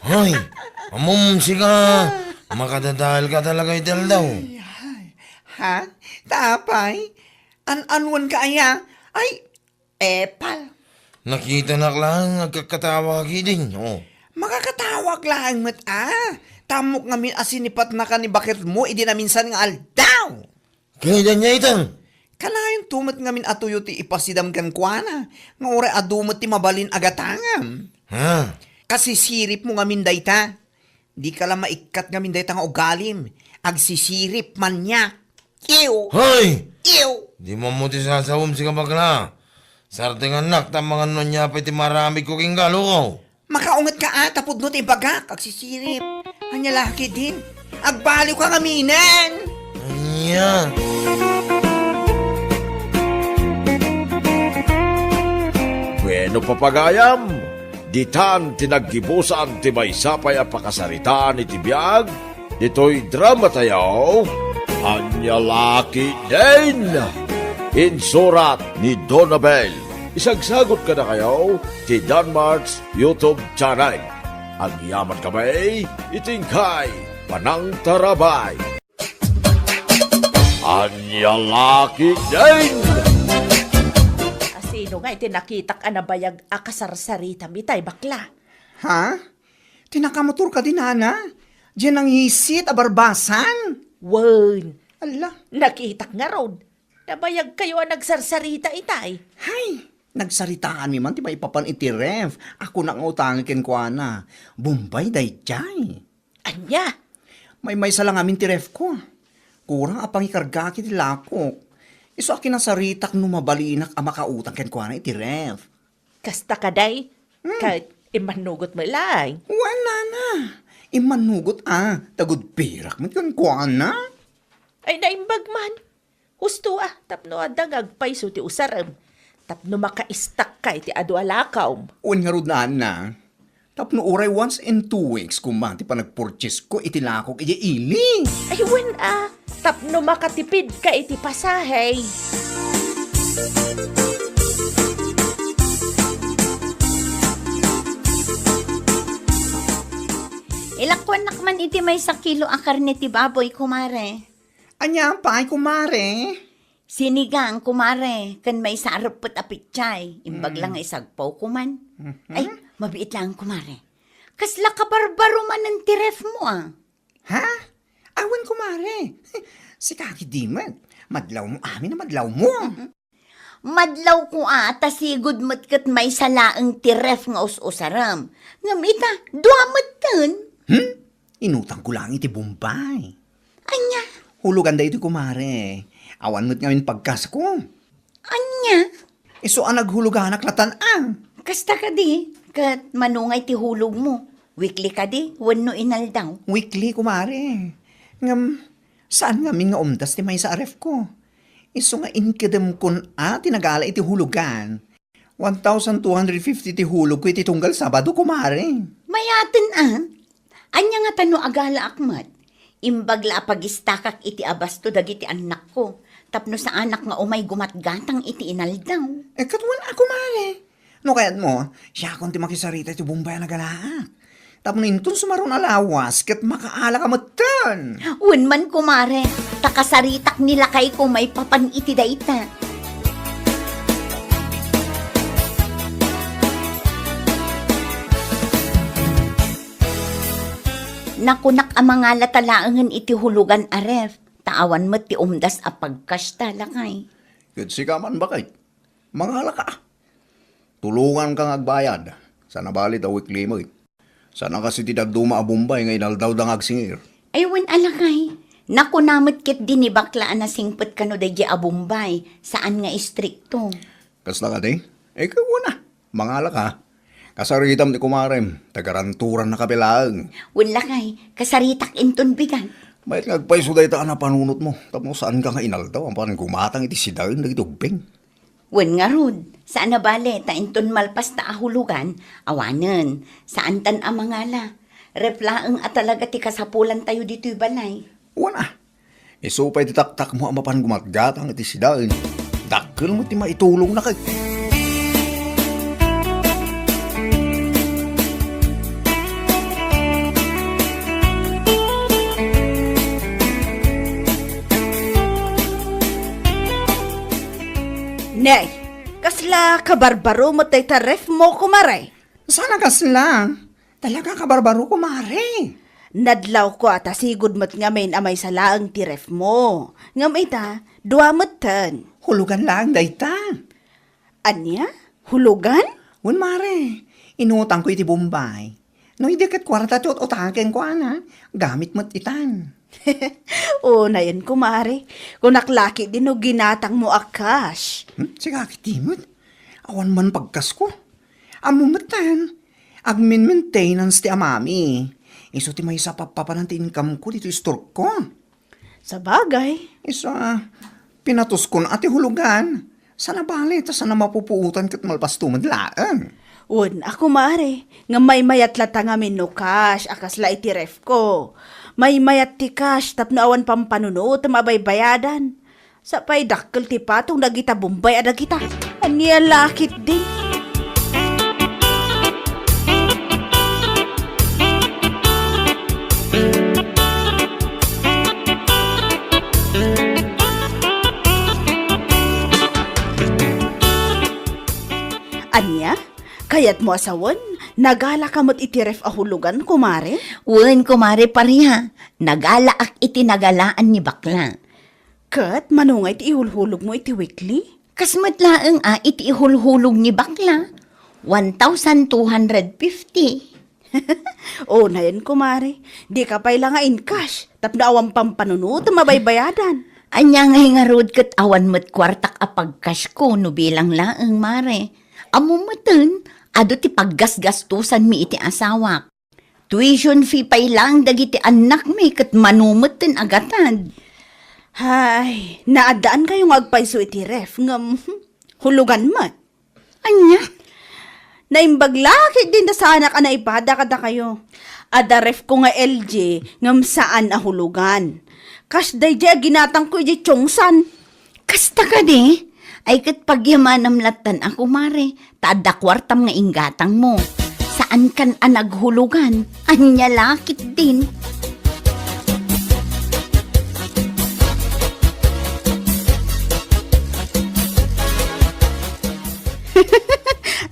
Hoy, amom siga. Makadadahal ka talaga ital daw. Ha? Tapay? An-anwan ka aya? Ay, epal. Nakita na lang nagkakatawa ka din. Oh. Makakatawag lang mat Tamok ngamin asinipat na ka ni bakit mo, idi na minsan nga aldaw. Kaya niya ital. Kalayon tumat ngamin atuyo ti ipasidam kan kuana. Nga ore adumot ti mabalin agatangam. Ha? Kasi sirip mo ngamin dayta. Di ka lang maikat ngamin dayta nga ugalim. Agsisirip man niya. Ew! Hoy! Ew! Di mo mo ti sasawom si kabakla. Sarting anak, tamang ano niya pa ti marami ko king galo ko. Makaungat ka tapod no ti bagak. Agsisirip. Anya laki din. Agbaliw ka ngaminan. Anya. Bueno papagayam, ditan tinaggibusan ti may sapay a pakasaritaan iti biyag, dito'y drama tayo, Anya Laki din! Insurat ni Donabel. Isagsagot ka na kayo ti Danmarks YouTube channel. Ang yaman kamay, itingkay, panang tarabay. Anya Laki din! Asino nga iti nakitak anabayag akasarsarita mitay bakla. Ha? Tinakamotor ka din, Ana? Diyan ang hisit, abarbasan. Wen, Ala, nakitak nga rod. Nabayag kayo ang nagsarsarita itay. hay, nagsaritaan mi man, ti may papan iti ref. Ako na nga utangin ken kuana. Bombay day jay. Anya, May salang amin ti ref ko. Kurang apang ikarga kiti lakok. Iso akin ang saritak no mabalinak ang makautang ken kuana iti ref. kasta kaday, kahit imanugot mo lang. Wala na. Imanugot tagod pirak man ken kuana. Ay naimbag man. Husto tapno adagag paiso ti usaram. Tapno makaistak ka iti adu alakaw. Un nga rod na. Tapno uray once in 2 weeks kumati pa nagpurchase ko iti lakok iti ili. Ay wen tapno makatipid ka iti pasahay. Ilakwan nakman iti may 1 kilo ang karne ti baboy, kumare. Anya pa ay kumare. Sinigang, kumare, kan may sarap put apitchay. Imbag lang ay sagpaw kuman. Ay, mabiit lang, kumare. Kasla ka barbaro man ng tiref mo, Ha? Awan kumare. Si Kaki Dimat. Madlaw mo amin na madlaw mo. Madlaw ko tasigod mo't kat may salaang tiref nga us-usaram. Ngamita, duamat tan. Inutang ko lang iti Bombay. Anya, Hulugan da iti kumare. Awan mo't ngayon pagkas ko. anya. Iso ang naghulugan naklatan Kasta ka di, kat manungay ti hulog mo. Weekly ka di, wano inaldaw. Weekly kumare. Ngam, saan nga nga umdas ti may sa aref ko? Iso nga inkidem kun tinagala iti hulugan. 1,250 ti hulog ko iti tunggal Sabado kumare. Mayaten Anya nga tano agala akmat. Imbagla pagistakak iti abasto dagiti anak ko. Tapno sa anak nga umay gumatgatang iti inaldaw. Katwan ako mare. No kayat mo, siya akong ti makisarita iti Bombay na galaak. Tapos nintun sumaron alawas, kat makaala ka matan. Un man kumare, takasaritak nila kay ko may papaniti da ita. Nakunak ang mga latalaangan iti hulugan aref. Taawan mo ti umdas a pagkas talakay. Kitsi ka man bakit? Mangala ka. Tulungan kang agbayad. Sana balit a weekly mo. Sana kasi ti dagduma a Bombay ngay naldaw dang agsingir. Aywan alakay. Nakunamot kit din ni baklaan na singpet kano da di abumbay. Saan nga istrikto? Kas na ka di? Ikaw na. Mangala ka. Kasaritam ni kumarem. Tagaranturan na kapilaang. Wala kay, kasaritak inton bigan. May nagpaiso dahi ta na panunot mo. Tapos saan ka nga inaldaw? Ang parang gumatang iti sidayon na itubing. Wen nga rod, saan na bale, ta inton malpas ta ahulugan, awanen, saan tan amangala. Reflaeng at talaga ti kasapulan tayo dito'y balay. Wala. Isupay ti taktak mo ang mapan gumatgatang iti sidayon. Dakkel mo ti maitulong na kay. Nay, kasla kabarbaro mo tay taref mo kumare. Sana kasla. Talaga ka barbaro kumare. Nadlaw ko ata sigud mo't nga main amay sa laang ti ref mo. Ngam ita, dua motan. Hulugan lang dayta. Anya? Hulugan? Un mare, inutang ko iti Bombay. No, hindi kat kwarta ti utaken ko ana. Gamit mo't itan. O na yan kumare. Kung naklaki din o ginatang mo akas. Siga kitimot. Awan man pagkas ko. Amumatan. Admin maintenance ti amami. Iso ti may isa papapan ti income ko dito store ko. Sa bagay. Isa, pinatos ko na ati hulugan. Sana bali, ta sana mapupuutan kat malpas tumadlaan. Un, ako mare. Nga may mayat lata nga no cash. Akas la iti ref ko. May mayat ti cash. Tapno awan pampanuno. Tamabay bayadan. Sa pay dakkel ti patong dagita Bombay ada kita. Anya lakit din. Anya? Kayat mo asawan? Nagala ka mo't itiref ahulugan, kumare? Wen kumare pariha, nagalaak iti nagalaan ni bakla. Kat, manungay ti ihulhulog mo iti weekly? Kasmat laeng iti ihulhulog ni bakla. 1,250. O na yan, kumare. Di ka pa'y lang nga in cash. Tapno awang pampanuno, mabaybayadan. Anya nga rod kat awan mo't kwartak a pagkas ko no bilang laeng mare. Amumatan, ado ti paggasgastusan mi iti asawak. Tuition fee pa'y lang dagiti anak mi kat manumatan agatan. Hay, naadaan kayong agpaiso iti ref. Ngam, hulugan mat. Anya? Naimbaglaki din da sa anak na ipada kada kayo. Ada ref ko nga LJ, ngam saan ahulugan. Kas day di ginatang ko iti chongsan. Kasta ka di? Ay kat pagyamanam latan ako mare, tada kwartam nga inggatang mo. Saan kan anaghulugan? Anya lakit din.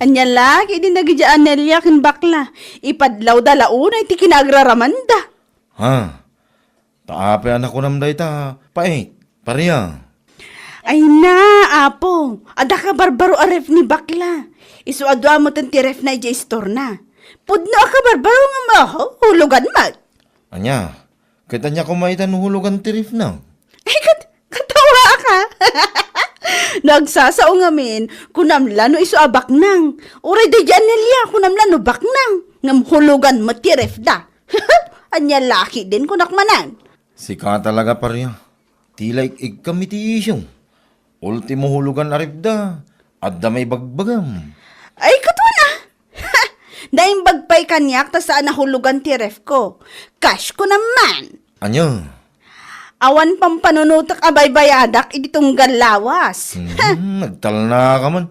Anya lagi din nagijaan Nelia kin bakla. Ipadlaw dalauna iti kinagraramanda. Ha? Taapi anak ko nam dayta. Pait, pariya. Ay na, apo. Ada ka barbaro a ref ni bakla. Isu adwa mo ti ref na ija store na. Pudno ka barbaro nga maho, hulugan mat. Anya, kita niya kumaitan hulugan tirif na. Ay, katawa ka. Nagsasao nga min, kunamla no isu abak nang. Uray da dyan Nelia, kunamla no bak nang. Ngam hulugan mo ti ref da. Anya laki din kunakmanan. Sika talaga pariya. Tila kami ti isyong. Ultimo hulugan aribda. Adda may bagbagam. Ay, katuna! Naimbagpay kanyak ta saan nahulugan ti ref ko. Cash ko naman. Anya? Awan pampanunutak abay bayadak iti tunggal lawas. Nagtal na ka man.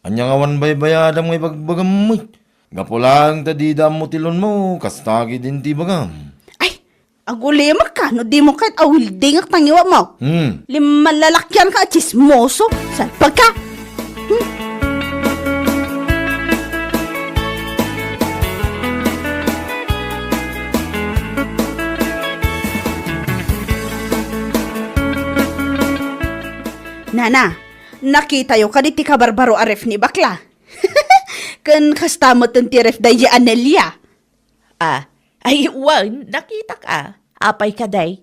Anya nga wan baybayadam nga ibagbagam mo. Gapulang tadida mo tilon mo, kastagi din ti bagam. Ay, agulema ka, no di mo kahit awilding at tangiwa mo. Lima lalakyan ka at chismoso. Saan pagka? Nana, nakita yo kaditi ka barbaro aref ni bakla. Kan kastamot ng tiref dahi Anelia. Ay, wan, nakita ka. Apay ka, day.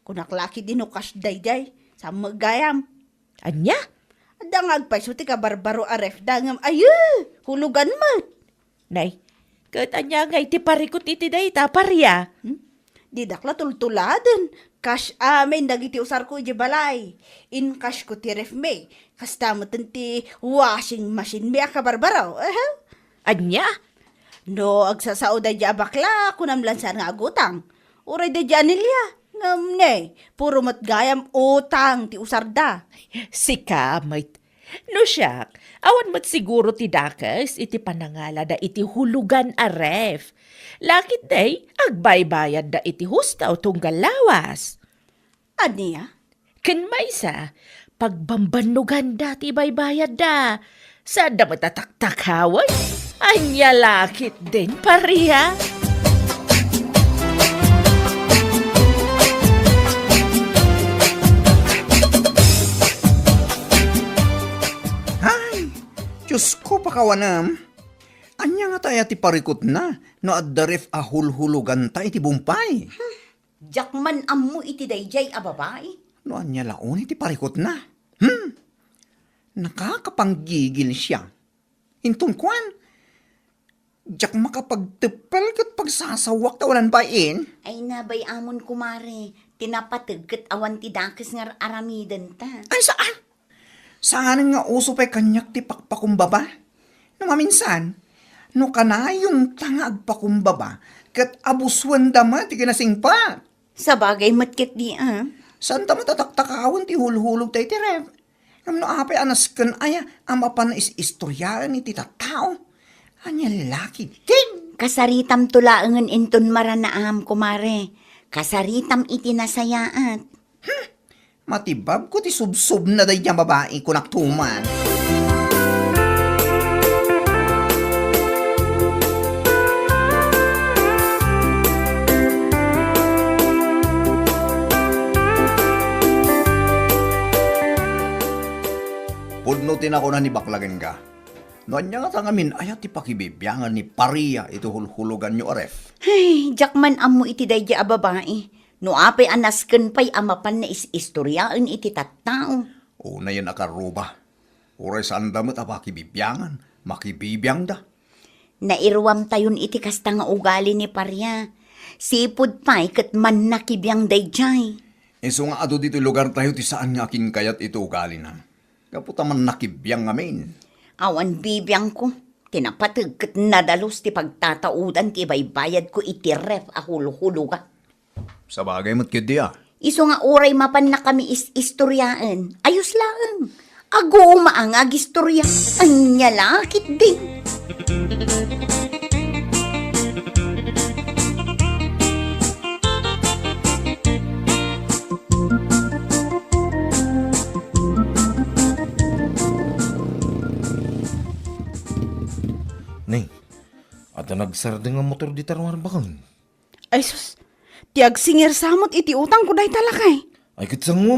Kunaklaki dinukas day sa magayam. Anya? Dangag pa ti ka barbaro aref dangam ayu hulugan mo. Nay, kat anya nga iti parikot iti day taparya. Didakla tultuladen. Cash amin dagiti usar ko iti balay. In cash ko ti ref me. Kastamot ti washing machine me ka barbaro. Anya? No, agsasao da dya bakla, kunam lansan nga agutang. Uray da dya nilya. Ngam ne, puro matgayam utang ti usarda. Si kamay. No siyak, awan mat siguro ti dakas iti panangala da iti hulugan a ref. Lakit day, agbaybayad da iti hustaw tunggal lawas. Aniya? Ken maysa, pagbambanugan da ti baybayad da. Saan da matataktakaway? Anya lakit din pariya. Ay, Diyos ko pakawanam. Anya nga tayo ti parikot na, no addaref a hulhulugan ta iti bumpay. Jakman ammo iti dayjay a babae. No anya laon iti parikot na. Nakakapanggigil siya. Hintun kwan. Jak makapagtepel kat pagsasawak tawalan bain. Ay nabay amon kumare, tinapatag kat awan ti dakes nga aramidan ta. Ay saan? Saan nga uso pa'y kanyak ti pakpakumbaba? No maminsan, no kanayong tanga agpakumbaba, kat abuswan dama ti kinasing pa. Sa bagay matkit di Saan ta matataktakawon ti hulhulog tayo ti ref? Ngam no apay anas kan aya, ama pa na istoryaan ni ti tatao. Anya laki din. Kasaritam tulaangan inton maranaam kumare. Kasaritam iti nasayaat. Matibab ko ti subsub na day niyang babae ko naktuman. Pudnutin ako na ni baklagan ka. Noon niya nga tangamin, ayat ti pakibibyangan ni Paria ito hulhulugan nyo aref. Ay, jakman ammo iti dayjay a babae. No apay anasken pay amapan na istoryaan iti tattao. Una yan akaruba. Uray saan damot a pakibibyangan, makibibiyang da. Nairwam tayon iti kasta nga ugali ni Parya. Sipod pay kat man nakibiyang dayjay. Iso nga ado dito lugar tayo ti saan nga akin kayat ito ugali na. Kaputa man nakibiyang ngamin. Awan bibiyang ko. Tinapatag kat nadalos ti pagtataudan ti baybayad ko iti ref a huluhuluga. Sa bagay mo't kid diya. Iso nga uray mapan na kami istoryaan. Ayos lang. Ago maangag istorya. Anya lakit din. Ning, ato nagsardeng ang motor di tarwar bakang. Ay sus, tiag singir samot iti utang ko day talakay. Ay kitsang mo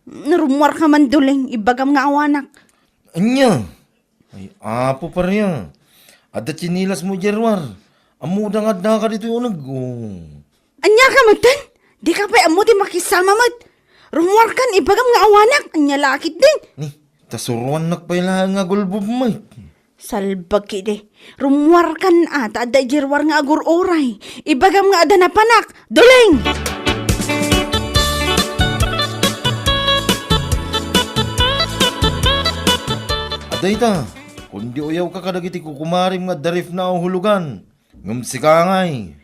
Narumwar ka man duling, ibagam nga awanak. Anya? Ay, apo pa riyan. Ada chinilas mo, Jerwar. Amuda nga da ka dito yung Anya ka magtan? Di ka pa amuti makisama mat. Rumwar kan, ibagam nga awanak. Anya lakit din. Ni, tasuruan nagpailahan nga gulbob, mate. Salbag kide. Rumwar kan ata, ada jirwar nga agur oray. Ibagam nga ada na panak. Duling! Aday ta, kundi uyaw ka kadagiti kukumarim nga darif na hulugan. Ngam si kangay.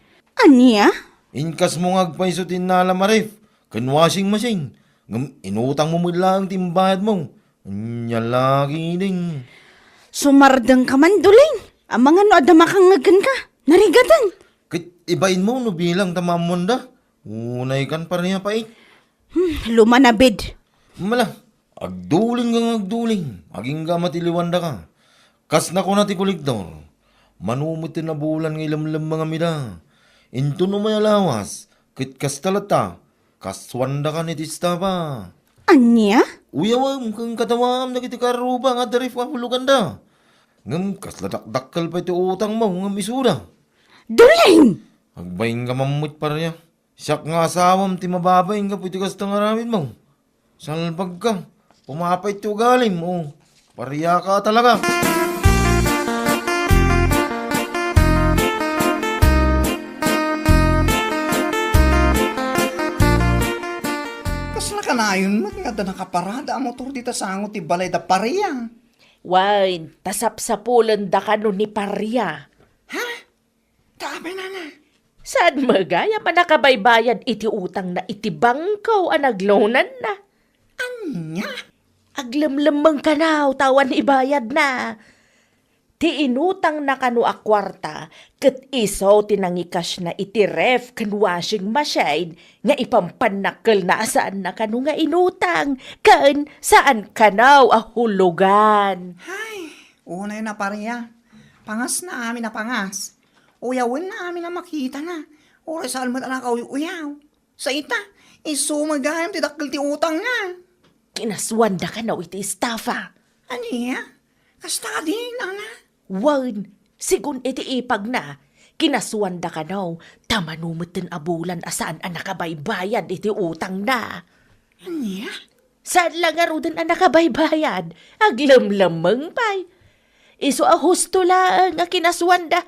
Anya? Inkas mo nga agpaisutin na alamarif. Kan washing machine. Ngam inutang mo mula ang timbayad mo. Anya lagi ding. Sumardang ka man, duling. Ang mga no, adama kang ngagan ka. Narigatan. Kit ibain mo no bilang tamamon da. Unay kan pa niya pa eh. Lumanabid. Mala, agduling kang agduling. Aging ka matiliwanda ka. Kas na ko na ti kolektor. Manumitin na bulan ng ilamlam mga mida. Into no may alawas. Kit kas talata. Kaswanda ka ni tista pa. Anya? Uyawam kang katawam na kiti karuba nga darif ka hulugan da. Ngam kas ladak-dakkal pa iti utang mo ngam isuda. Duling! Agbaying ka mamut para niya. Siyak nga asawam ti mababayin ka pwede kas tangaramid mo. Salbag ka. Pumapay ti ugalim mo. Pariya ka talaga. Kas na kanayon, maganda nakaparada ang motor dito sa angot ti balay da pareya. Wine, tasap-sapulan da ka no ni Parya. Ha? Tabi na na. Saan magaya pa nakabaybayan iti utang na iti bangkaw ang naglonan na? Anya? Aglamlamang ka na, tawan ibayad na. Ti inutang na kanu a kwarta, ket iso tinangikas na iti ref kan washing machine, nga ipampanakkel na saan na kanu nga inutang, kan saan kanaw a hulugan. Ay, unay na pareya. Pangas na amin na pangas. Uyawin na amin na makita na. Oray sa almat anak uyaw. Sa ita, isumagayam ti dakkel ti utang na. Kinaswanda ka na iti estafa. Aniya? Kasta din, ana. Wan, sigun iti ipag na, kinaswanda ka na, tamanumutin abulan asaan ang nakabaybayad iti utang na. Aniya? Saan lang arudan ang nakabaybayad? Aglamlamang pay. Iso a husto lang ang kinaswanda.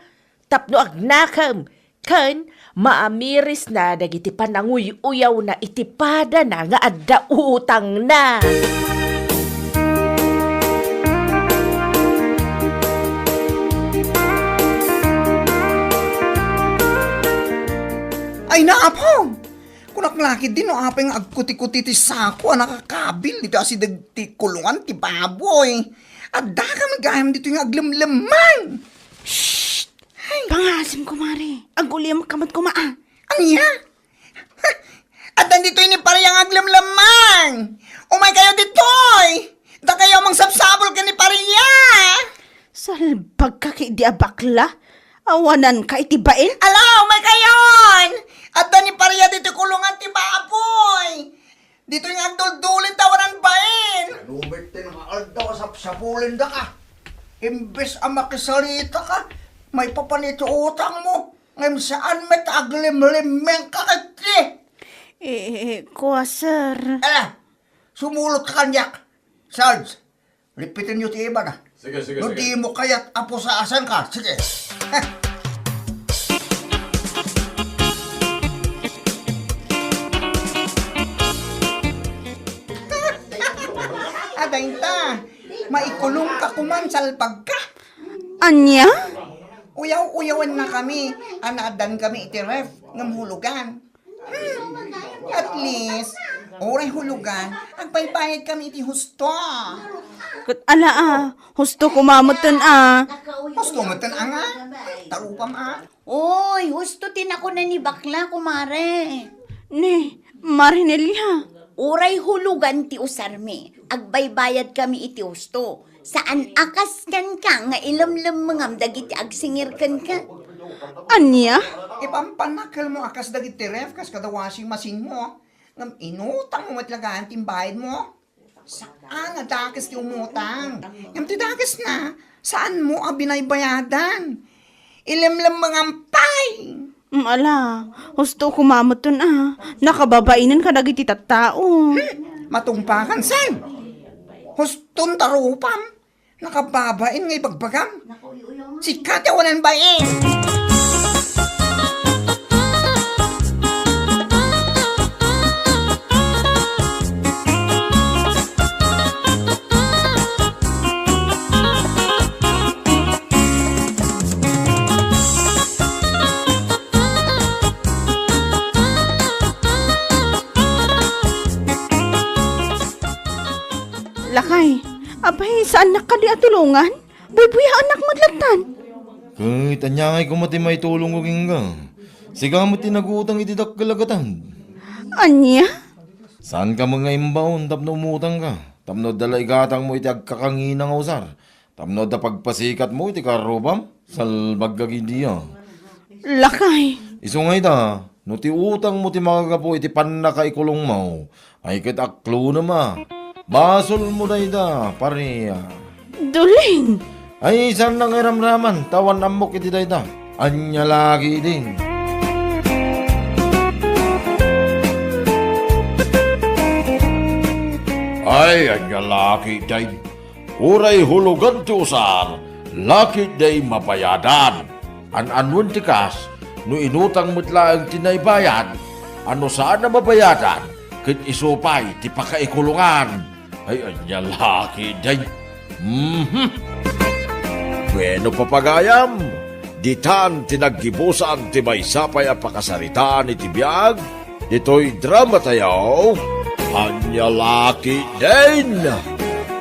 Tapno agnakam. Kan, maamiris na dagiti pananguy-uyaw na itipada na nga adda utang na. Ay naapong! Kunak lakid din no apeng agkuti-kuti ti sako nakakabil dito asi ti kulungan ti baboy. At da ka magayam dito yung aglamlamang. Pangasim ko, Mari. Ang uliyam kamat ko, maa. Aniya? At nandito ni pariyang aglamlamang. Umay kayo ditoy. Da kayo mang sabsabol ka ni pariya. Salbag ka kay di bakla. Awanan ka itibain. Ala, umay kayon. At ni pariya dito kulungan ti baboy. Dito yung agdul-dulin tawanan bain. Lumitin nga aldaw sa pulin da ka. Imbes ang makisalita ka, may papanito utang mo. Ngayon saan may taglim-limeng kakati. Kuha, sir. Ala, sumulot ka kanyak. Sarge, lipitin nyo ti iba na. Sige. No di mo kaya't apo sa asan ka. Sige. Adainta, maikulong ka kuman salpag ka. Anya? Uyaw-uyawan na kami. Anadan kami iti ref ng hulugan. At least, oray hulugan, ang paypayad kami iti husto. Kat ala husto kumamutan Husto mo tan anga. Tarupam Oy, husto tin ako na ni bakla, kumare. Ni, Marinelya. Uray hulugan ti usarmi. Agbaybayad kami iti husto. Saan akas kan ka nga ilamlam mangam dagiti agsingir kan ka. Anya? Ipampanakal mo akas dagiti ref kas kada washing machine mo. Ngam inutang mo matlagaan timbayad mo. Saan nga dakas ti umutang? Ngam ti dakas na, saan mo binaybayadan? Ilamlam mangampay. Ala, husto kumamutan Nakababainan ka dagiti tattao. Matumpakan san. Huston tarupam. Nakababain ngay bagbagam. Sikat yawanan bain. Lakay, abay, saan na ka di atulungan? Buy-buya anak mo latan. Kahit anyangay ko mati may tulong ko ka. Siga mo tinaguutang itidak kalagatan. Anya? Saan ka mga imbaon tapno umutang ka? Tapno dalay gatang mo iti agkakanginang usar. Tapno da pagpasikat mo iti karubam. Salbag kagidiya. Lakay. Isungay da, no ti utang mo ti makagapo iti panakaikulong mo. Ay kit aklo na ma. Basol mo na ida, pareya. Duling. Ay saan nang iramraman, tawan amok iti dayda. Anya lagi din. Ay, anya laki day. Uray hulugan ti usar, laki day mabayadan. An-anun ti kas, no inutang mo't laang tinaybayan, ano saan na mabayadan, kit isupay ti pakaikulungan. Ay, anya laki day. Bueno papagayam, ditan tinaggibusan ti may sapay a pakasaritaan iti biyag, dito'y drama tayo, anya laki din.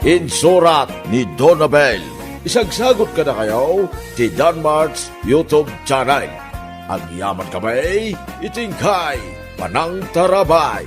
Insurat ni Donabel. Isagsagot ka na kayo ti Danmarks YouTube channel. Ang yaman kamay, itingkay, panang tarabay.